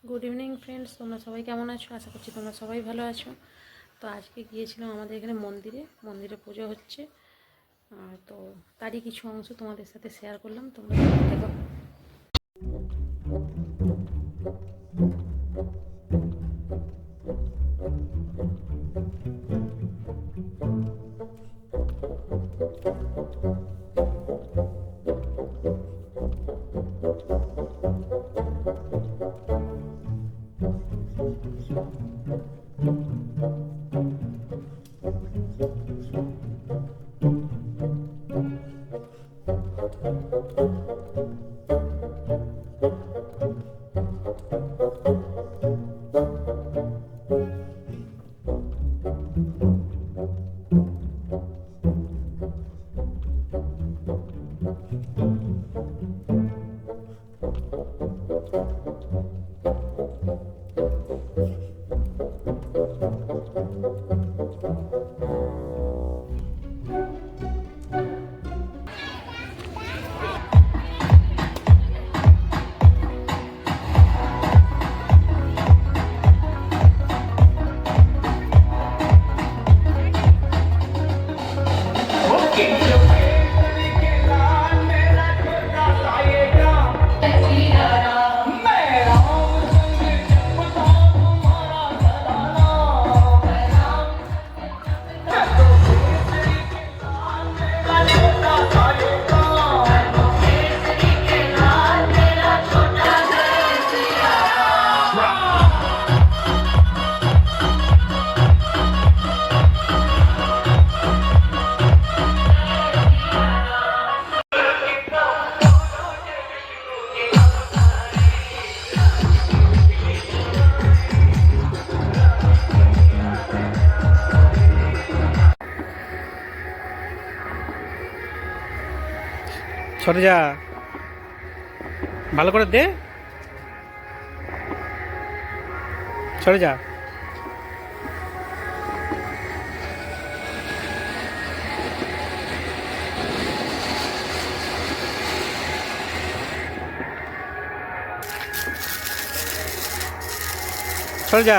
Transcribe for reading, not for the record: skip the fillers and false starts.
Good evening friends, তোমরা সবাই কেমন আছো? আশা করছি তোমরা সবাই ভালো আছো। তো আজকে গিয়েছিলাম আমাদের এখানে মন্দিরে পুজো হচ্ছে। তো তারই কিছু অংশ তোমাদের সাথে শেয়ার করলাম, তোমরা দেখো। সরে যা, ভালো করে দে, সরে যা। সরে যা।